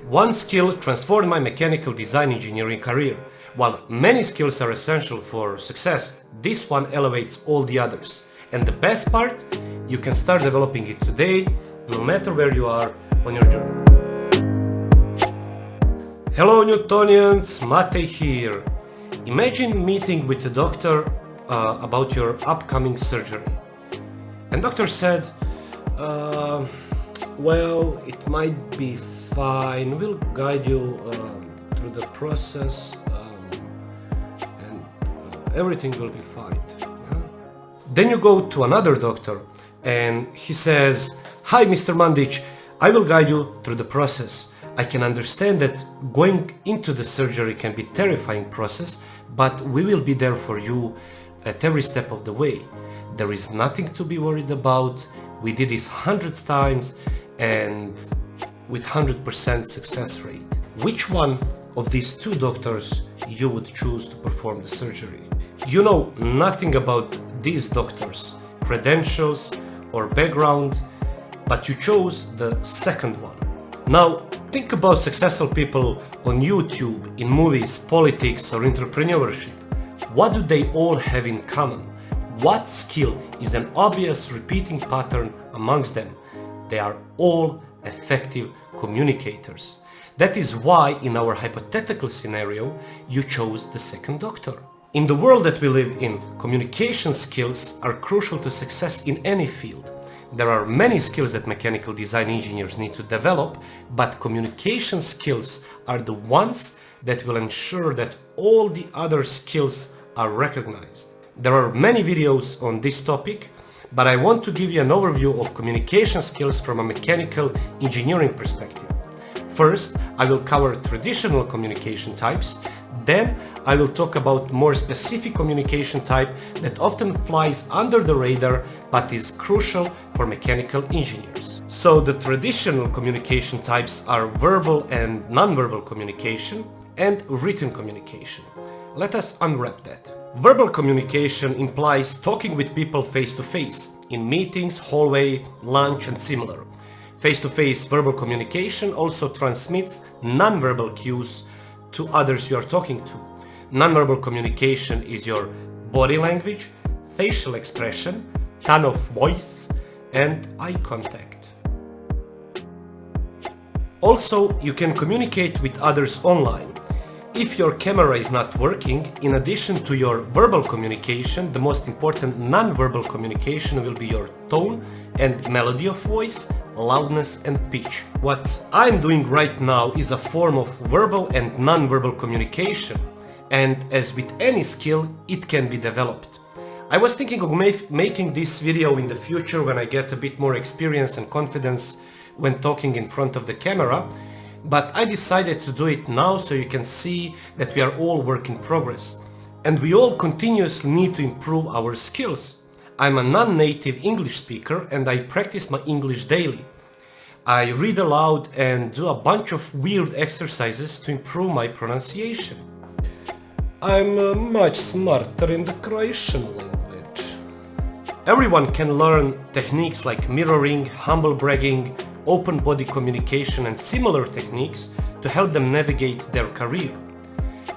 One skill transformed my mechanical design engineering career. While many skills are essential for success, this one elevates all the others. And the best part, you can start developing it today, no matter where you are on your journey. Hello Newtonians, Matej here. Imagine meeting with a doctor about your upcoming surgery. And doctor said, well, it might be fine, we'll guide you through the process and everything will be fine. Yeah? Then you go to another doctor and he says, hi Mr. Matej, I will guide you through the process. I can understand that going into the surgery can be a terrifying process, but we will be there for you at every step of the way. There is nothing to be worried about. We did this hundreds of times and with 100% success rate. Which one of these two doctors you would choose to perform the surgery? You know nothing about these doctors, credentials or background, but you chose the second one. Now think about successful people on YouTube, in movies, politics or entrepreneurship. What do they all have in common? What skill is an obvious repeating pattern amongst them? They are all effective communicators. That is why in our hypothetical scenario you chose the second doctor. In the world that we live in, communication skills are crucial to success in any field. There are many skills that mechanical design engineers need to develop, but communication skills are the ones that will ensure that all the other skills are recognized. There are many videos on this topic, but I want to give you an overview of communication skills from a mechanical engineering perspective. First, I will cover traditional communication types. Then I will talk about more specific communication type that often flies under the radar but is crucial for mechanical engineers. So the traditional communication types are verbal and non-verbal communication and written communication. Let us unwrap that. Verbal communication implies talking with people face-to-face, in meetings, hallway, lunch and similar. Face-to-face verbal communication also transmits non-verbal cues to others you are talking to. Non-verbal communication is your body language, facial expression, tone of voice and eye contact. Also, you can communicate with others online. If your camera is not working, in addition to your verbal communication, the most important non-verbal communication will be your tone and melody of voice, loudness and pitch. What I'm doing right now is a form of verbal and non-verbal communication, and as with any skill, it can be developed. I was thinking of making this video in the future when I get a bit more experience and confidence when talking in front of the camera, but I decided to do it now so you can see that we are all work in progress and we all continuously need to improve our skills. I'm a non-native English speaker and I practice my English daily. I read aloud and do a bunch of weird exercises to improve my pronunciation. I'm much smarter in the Croatian language. Everyone can learn techniques like mirroring, humble bragging, open body communication and similar techniques to help them navigate their career.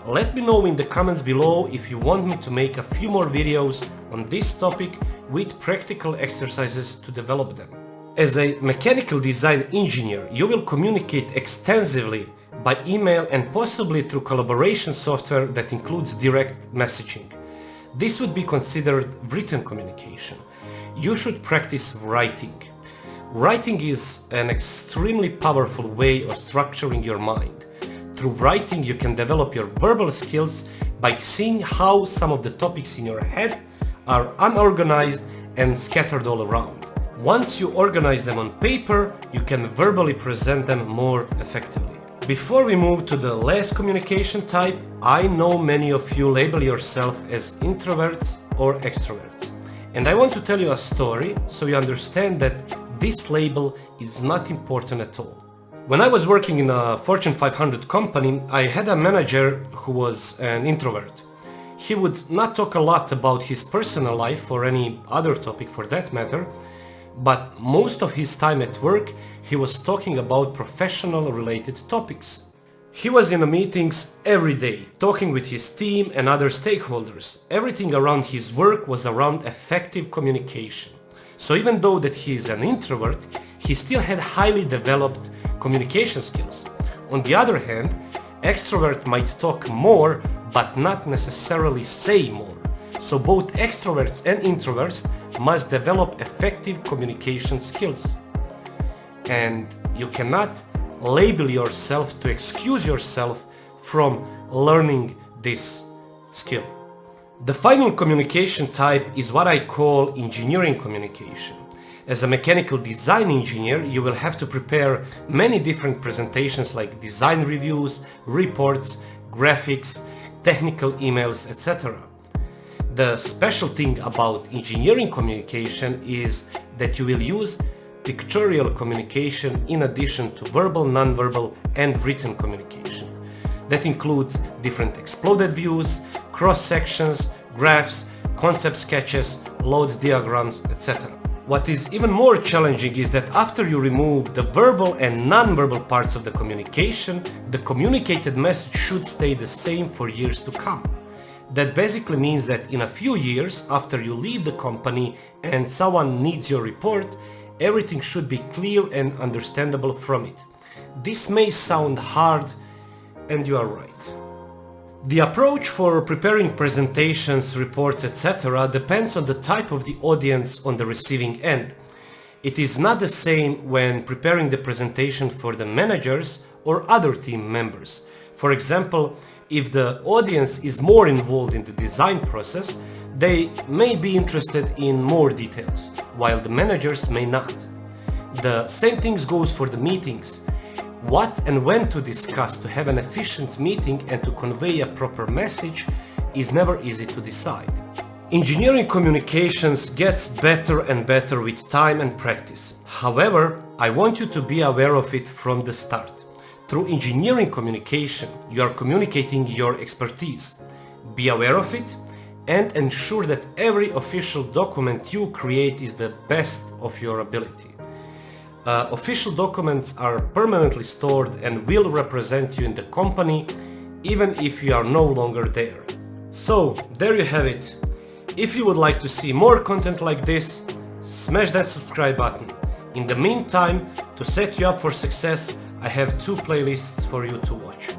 Let me know in the comments below if you want me to make a few more videos on this topic with practical exercises to develop them. As a mechanical design engineer, you will communicate extensively by email and possibly through collaboration software that includes direct messaging. This would be considered written communication. You should practice writing. Writing is an extremely powerful way of structuring your mind. Through writing, you can develop your verbal skills by seeing how some of the topics in your head are unorganized and scattered all around. Once you organize them on paper, you can verbally present them more effectively. Before we move to the last communication type, I know many of you label yourself as introverts or extroverts. And I want to tell you a story so you understand that this label is not important at all. When I was working in a Fortune 500 company, I had a manager who was an introvert. He would not talk a lot about his personal life or any other topic for that matter, but most of his time at work he was talking about professional related topics. He was in the meetings every day, talking with his team and other stakeholders. Everything around his work was around effective communication. So even though that he is an introvert, he still had highly developed communication skills. On the other hand, extrovert might talk more but not necessarily say more. So both extroverts and introverts must develop effective communication skills. And you cannot label yourself to excuse yourself from learning this skill. The final communication type is what I call engineering communication. As a mechanical design engineer, you will have to prepare many different presentations like design reviews, reports, graphics, technical emails, etc. The special thing about engineering communication is that you will use pictorial communication in addition to verbal, non-verbal and written communication. That includes different exploded views, cross-sections, graphs, concept sketches, load diagrams, etc. What is even more challenging is that after you remove the verbal and non-verbal parts of the communication, the communicated message should stay the same for years to come. That basically means that in a few years after you leave the company and someone needs your report, everything should be clear and understandable from it. This may sound hard, and you are right. The approach for preparing presentations, reports, etc. depends on the type of the audience on the receiving end. It is not the same when preparing the presentation for the managers or other team members. For example, if the audience is more involved in the design process, they may be interested in more details, while the managers may not. The same thing goes for the meetings. What and when to discuss to have an efficient meeting and to convey a proper message is never easy to decide. Engineering communications gets better and better with time and practice. However, I want you to be aware of it from the start. Through engineering communication, you are communicating your expertise. Be aware of it and ensure that every official document you create is the best of your ability. Official documents are permanently stored and will represent you in the company even if you are no longer there. So, there you have it. If you would like to see more content like this, smash that subscribe button. In the meantime, to set you up for success, I have 2 playlists for you to watch.